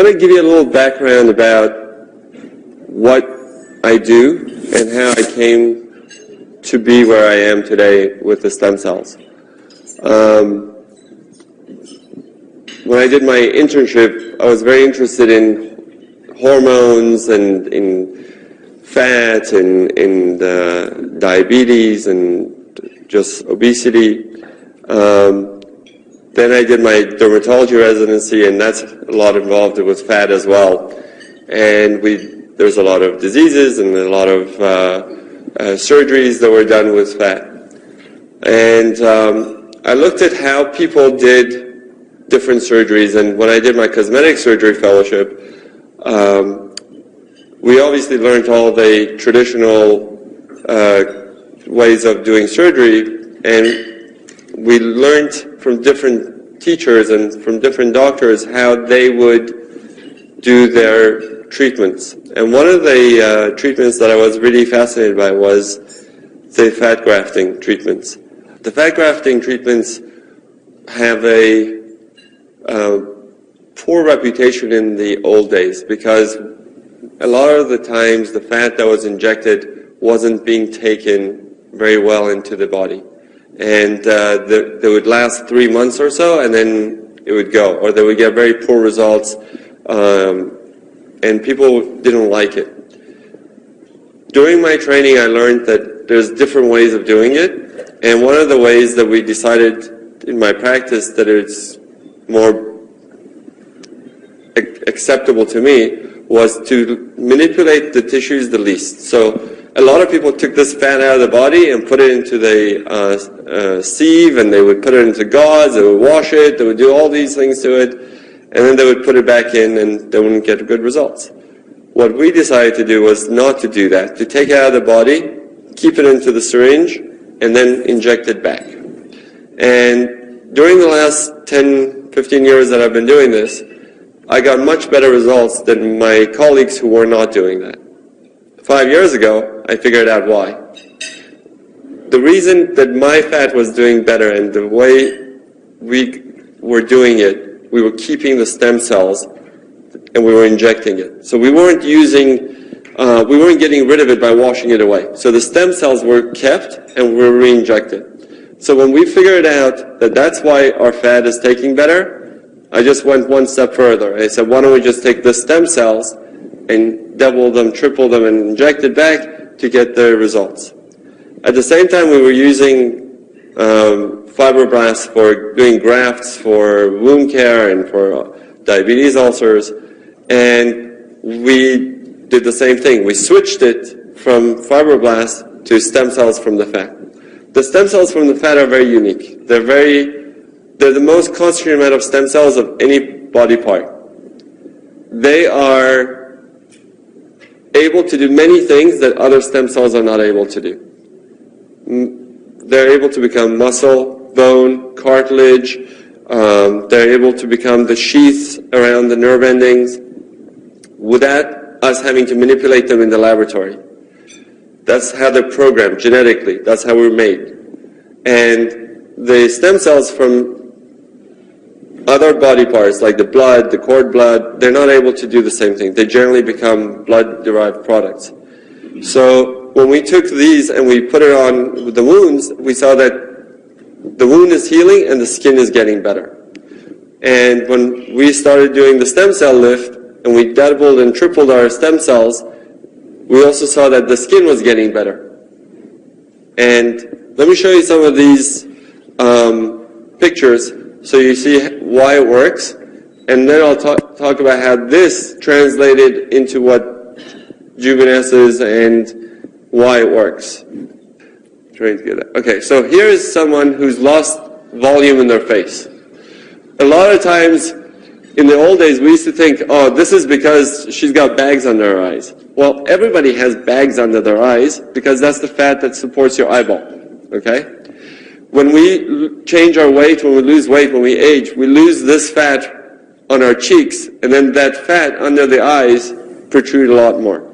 want to give you a little background about what I do and how I came to be where I am today with the stem cells. When I did my internship, I was very interested in hormones and in fat and in diabetes and just obesity. Then I did my dermatology residency, and that's a lot involved with fat as well. And there's a lot of diseases and a lot of surgeries that were done with fat. And I looked at how people did different surgeries, and when I did my cosmetic surgery fellowship, we obviously learned all the traditional ways of doing surgery, and we learned from different teachers and from different doctors how they would do their treatments. And one of the treatments that I was really fascinated by was the fat grafting treatments. The fat grafting treatments have a poor reputation in the old days because a lot of the times the fat that was injected wasn't being taken very well into the body. And they would last 3 months or so, and then it would go, or they would get very poor results, and people didn't like it. During my training, I learned that there's different ways of doing it, and one of the ways that we decided in my practice that it's more acceptable to me was to manipulate the tissues the least. So a lot of people took this fat out of the body and put it into the sieve, and they would put it into gauze, they would wash it, they would do all these things to it, and then they would put it back in and they wouldn't get good results. What we decided to do was not to do that, to take it out of the body, keep it into the syringe, and then inject it back. And during the last 10, 15 years that I've been doing this, I got much better results than my colleagues who were not doing that. 5 years ago, I figured out why. The reason that my fat was doing better and the way we were doing it, we were keeping the stem cells and we were injecting it. So we weren't getting rid of it by washing it away. So the stem cells were kept and were re-injected. So when we figured out that that's why our fat is taking better, I just went one step further. I said, why don't we just take the stem cells and double them, triple them, and inject it back to get the results. At the same time, we were using fibroblasts for doing grafts for wound care and for diabetes ulcers, and we did the same thing. We switched it from fibroblasts to stem cells from the fat. The stem cells from the fat are very unique. They're the most concentrated amount of stem cells of any body part. They are able to do many things that other stem cells are not able to do. They're able to become muscle, bone, cartilage. They're able to become the sheaths around the nerve endings without us having to manipulate them in the laboratory. That's how they're programmed genetically. That's how we're made. And the stem cells from other body parts, like the blood, the cord blood, they're not able to do the same thing. They generally become blood-derived products. So when we took these and we put it on the wounds, we saw that the wound is healing and the skin is getting better. And when we started doing the stem cell lift and we doubled and tripled our stem cells, we also saw that the skin was getting better. And let me show you some of these pictures so you see why it works, and then I'll talk about how this translated into what Luminesce is and why it works. Trying to get that. Okay, so here is someone who's lost volume in their face. A lot of times, in the old days, we used to think, oh, this is because she's got bags under her eyes. Well, everybody has bags under their eyes because that's the fat that supports your eyeball, okay? When we change our weight, when we lose weight, when we age, we lose this fat on our cheeks, and then that fat under the eyes protrude a lot more.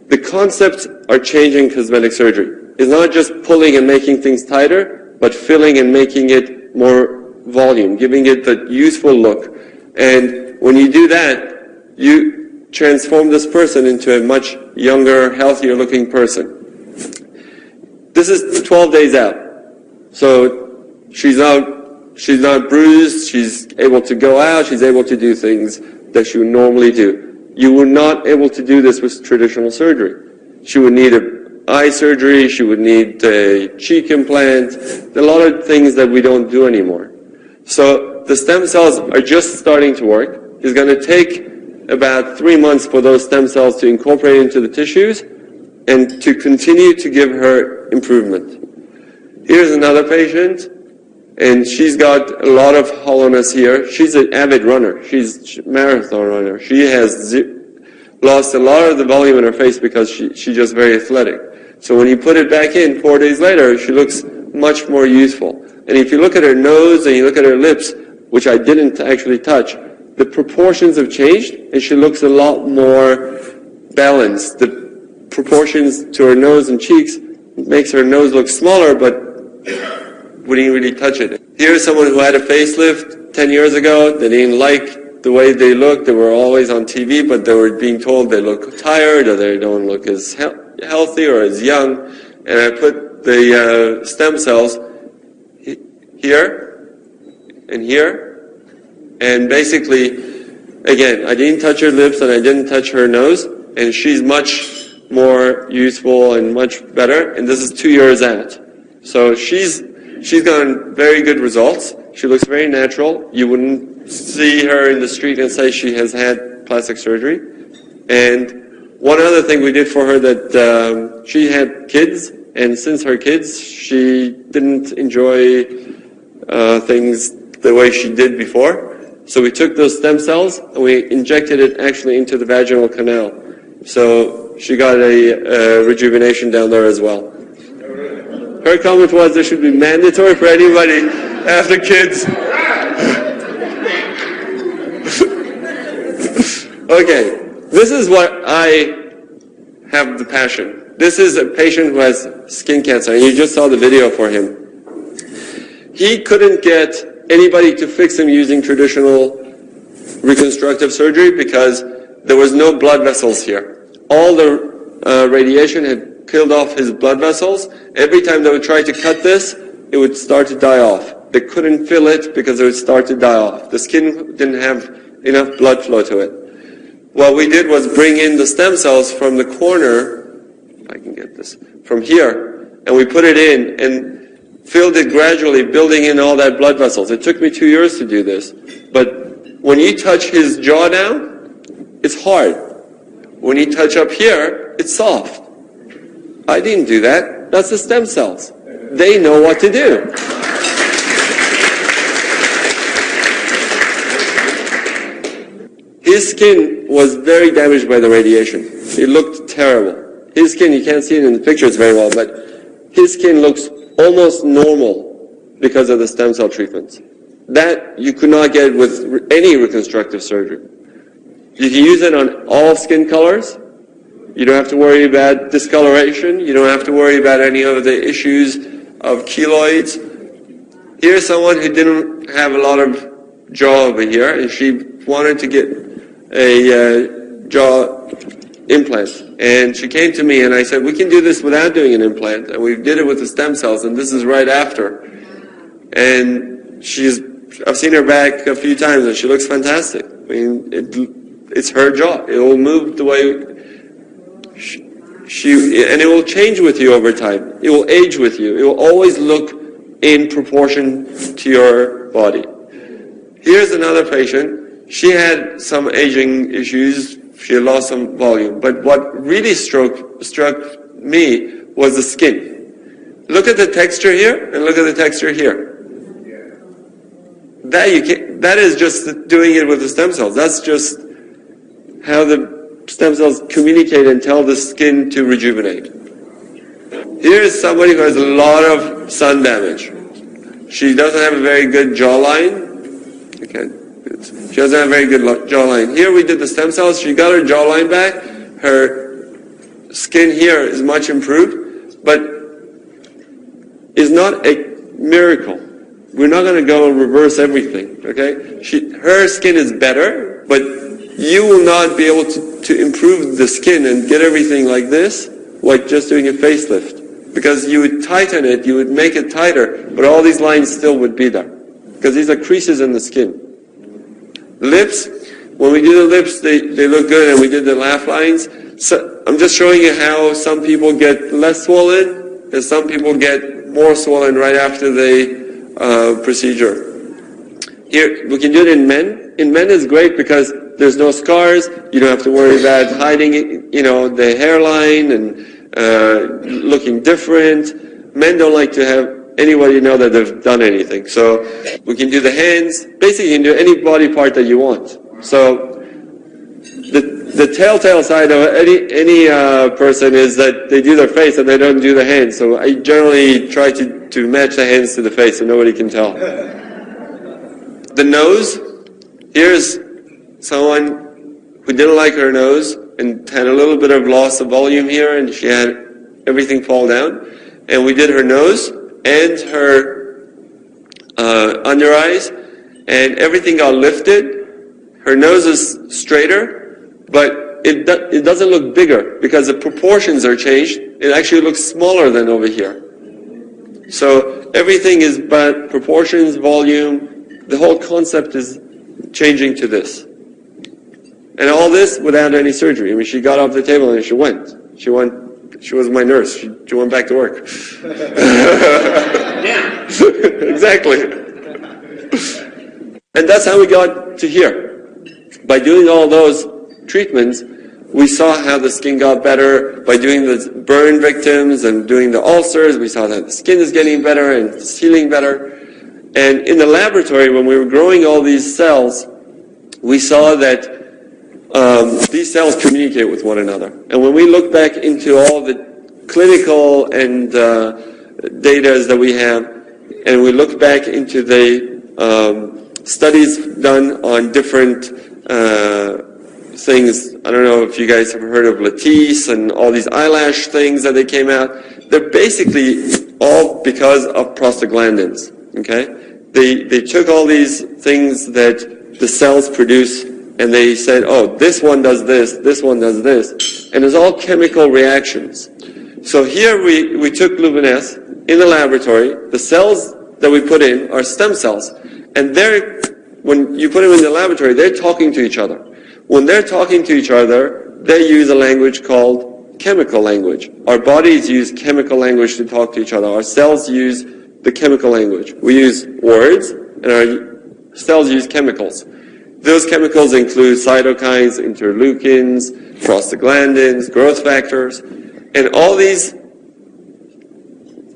The concepts are changing in cosmetic surgery. It's not just pulling and making things tighter, but filling and making it more volume, giving it the useful look. And when you do that, you transform this person into a much younger, healthier looking person. This is 12 days out. So she's not bruised, she's able to go out, she's able to do things that she would normally do. You were not able to do this with traditional surgery. She would need an eye surgery, she would need a cheek implant, a lot of things that we don't do anymore. So the stem cells are just starting to work. It's going to take about 3 months for those stem cells to incorporate into the tissues and to continue to give her improvement. Here's another patient, and she's got a lot of hollowness here. She's an avid runner. She's a marathon runner. She has lost a lot of the volume in her face because she's just very athletic. So when you put it back in 4 days later, she looks much more youthful. And if you look at her nose and you look at her lips, which I didn't actually touch, the proportions have changed, and she looks a lot more balanced. The proportions to her nose and cheeks makes her nose look smaller, but we didn't really touch it. Here's someone who had a facelift 10 years ago. They didn't like the way they looked. They were always on TV, but they were being told they look tired or they don't look as healthy or as young. And I put the stem cells here and here. And basically, again, I didn't touch her lips and I didn't touch her nose. And she's much more useful and much better. And this is 2 years out. So she's gotten very good results. She looks very natural. You wouldn't see her in the street and say she has had plastic surgery. And one other thing we did for her that she had kids, and since her kids, she didn't enjoy things the way she did before. So we took those stem cells and we injected it actually into the vaginal canal. So she got a rejuvenation down there as well. Her comment was there should be mandatory for anybody after kids. Okay, this is what I have the passion. This is a patient who has skin cancer, and you just saw the video for him. He couldn't get anybody to fix him using traditional reconstructive surgery because there was no blood vessels here. All the radiation had killed off his blood vessels. Every time they would try to cut this, it would start to die off. They couldn't fill it because it would start to die off. The skin didn't have enough blood flow to it. What we did was bring in the stem cells from the corner, if I can get this, from here, and we put it in and filled it gradually, building in all that blood vessels. It took me 2 years to do this. But when you touch his jaw down, it's hard. When you touch up here, it's soft. I didn't do that. That's the stem cells. They know what to do. His skin was very damaged by the radiation. It looked terrible. His skin, you can't see it in the pictures very well, but his skin looks almost normal because of the stem cell treatments. That you could not get with any reconstructive surgery. You can use it on all skin colors. You don't have to worry about discoloration. You don't have to worry about any of the issues of keloids. Here's someone who didn't have a lot of jaw over here, and she wanted to get a jaw implant. And she came to me and I said, we can do this without doing an implant. And we did it with the stem cells, and this is right after. And I've seen her back a few times and she looks fantastic. I mean, it's her jaw. It will move the way and it will change with you over time. It will age with you. It will always look in proportion to your body. Here's another patient. She had some aging issues. She had lost some volume. But what really struck me was the skin. Look at the texture here and look at the texture here. That is just doing it with the stem cells. That's just how the stem cells communicate and tell the skin to rejuvenate. Here is somebody who has a lot of sun damage. She doesn't have a very good jawline. She doesn't have a very good jawline. Here we did the stem cells. She got her jawline back. Her skin here is much improved, but it's not a miracle. We're not going to go and reverse everything, okay? Her skin is better, but you will not be able to improve the skin and get everything like this like just doing a facelift. Because you would tighten it, you would make it tighter, but all these lines still would be there. Because these are creases in the skin. Lips, when we do the lips, they look good, and we did the laugh lines. So I'm just showing you how some people get less swollen, and some people get more swollen right after the procedure. Here, we can do it in men. In men it's great because there's no scars, you don't have to worry about hiding, the hairline and looking different. Men don't like to have anybody know that they've done anything. So we can do the hands. Basically, you can do any body part that you want. So the telltale side of any person is that they do their face and they don't do the hands. So I generally try to match the hands to the face so nobody can tell. The nose. Here's someone who didn't like her nose and had a little bit of loss of volume here, and she had everything fall down. And we did her nose and her under eyes, and everything got lifted. Her nose is straighter, but it doesn't look bigger because the proportions are changed. It actually looks smaller than over here. So everything is about proportions, volume. The whole concept is changing to this. And all this without any surgery. I mean, she got off the table and she went. She was my nurse. She went back to work. Yeah. Exactly. And that's how we got to here. By doing all those treatments, we saw how the skin got better. By doing the burn victims and doing the ulcers, we saw that the skin is getting better and it's healing better. And in the laboratory, when we were growing all these cells, we saw that these cells communicate with one another. And when we look back into all the clinical and data that we have, and we look back into the studies done on different things, I don't know if you guys have heard of Lattice and all these eyelash things that they came out, they're basically all because of prostaglandins, okay? They took all these things that the cells produce and they said, oh, this one does this one does this. And it's all chemical reactions. So here we took Luminesce in the laboratory. The cells that we put in are stem cells. And when you put them in the laboratory, they're talking to each other. When they're talking to each other, they use a language called chemical language. Our bodies use chemical language to talk to each other. Our cells use the chemical language. We use words, and our cells use chemicals. Those chemicals include cytokines, interleukins, prostaglandins, growth factors, and all these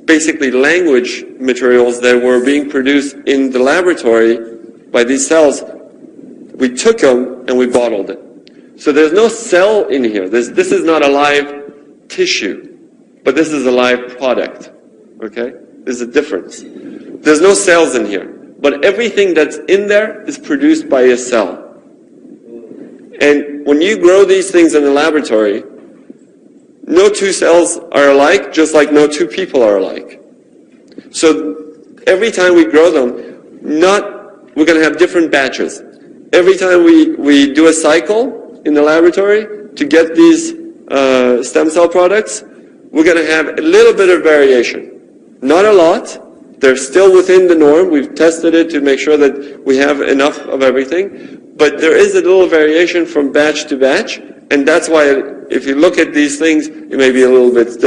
basically language materials that were being produced in the laboratory by these cells, we took them and we bottled it. So there's no cell in here. This is not a live tissue, but this is a live product. Okay? There's a difference. There's no cells in here. But everything that's in there is produced by a cell. And when you grow these things in the laboratory, no two cells are alike, just like no two people are alike. So every time we grow them, we're going to have different batches. Every time we do a cycle in the laboratory to get these stem cell products, we're going to have a little bit of variation. Not a lot. They're still within the norm. We've tested it to make sure that we have enough of everything. But there is a little variation from batch to batch. And that's why if you look at these things, it may be a little bit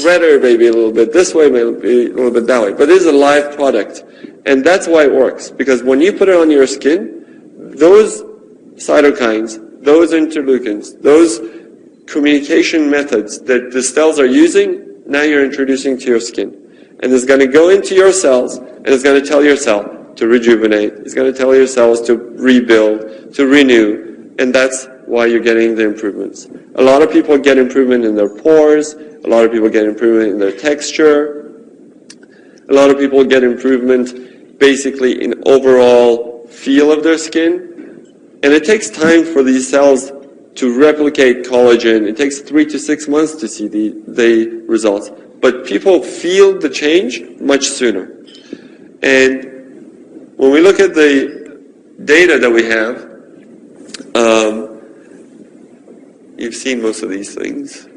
redder, maybe a little bit this way, maybe a little bit that way. But it is a live product. And that's why it works. Because when you put it on your skin, those cytokines, those interleukins, those communication methods that the cells are using, now you're introducing to your skin. And it's going to go into your cells, and it's going to tell your cell to rejuvenate. It's going to tell your cells to rebuild, to renew, and that's why you're getting the improvements. A lot of people get improvement in their pores. A lot of people get improvement in their texture. A lot of people get improvement basically in overall feel of their skin. And it takes time for these cells to replicate collagen. It takes 3 to 6 months to see the results. But people feel the change much sooner. And when we look at the data that we have, you've seen most of these things.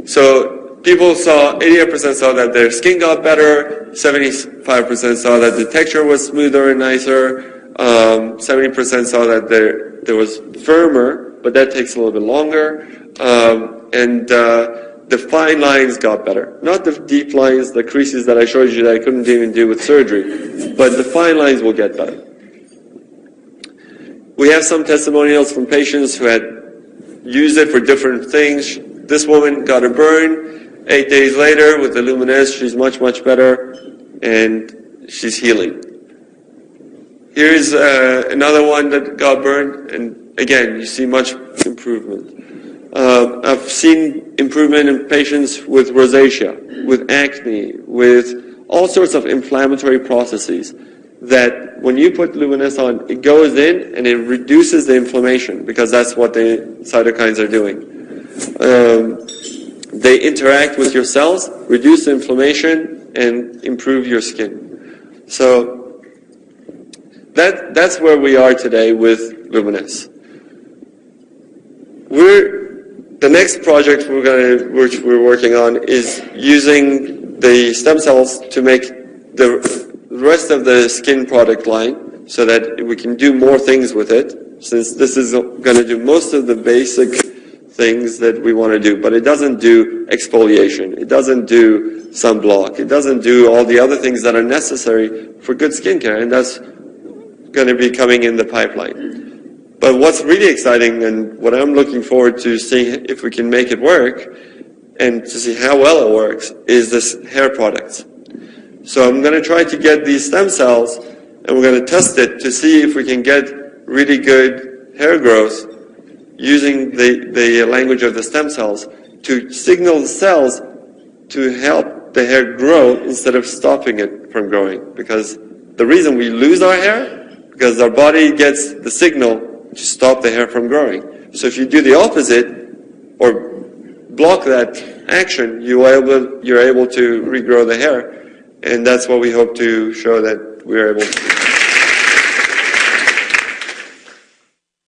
So people saw, 88% saw that their skin got better, 75% saw that the texture was smoother and nicer, 70% saw that there was firmer, but that takes a little bit longer, and the fine lines got better. Not the deep lines, the creases that I showed you that I couldn't even do with surgery, but the fine lines will get better. We have some testimonials from patients who had used it for different things. This woman got a burn. 8 days later with the Luminesce, she's much, much better, and she's healing. Here's another one that got burned, and again, you see much improvement. I've seen improvement in patients with rosacea, with acne, with all sorts of inflammatory processes, that when you put Luminesce on, it goes in and it reduces the inflammation, because that's what the cytokines are doing. They interact with your cells, reduce the inflammation, and improve your skin. So that's where we are today with Luminesce. The next project which we're working on is using the stem cells to make the rest of the skin product line, so that we can do more things with it, since this is going to do most of the basic things that we want to do, but it doesn't do exfoliation, it doesn't do sunblock, it doesn't do all the other things that are necessary for good skincare, and that's going to be coming in the pipeline. But what's really exciting, and what I'm looking forward to seeing if we can make it work, and to see how well it works, is this hair product. So I'm going to try to get these stem cells, and we're going to test it to see if we can get really good hair growth using the language of the stem cells to signal the cells to help the hair grow instead of stopping it from growing. Because the reason we lose our hair, because our body gets the signal to stop the hair from growing. So if you do the opposite, or block that action, you're able to regrow the hair. And that's what we hope to show that we're able to do.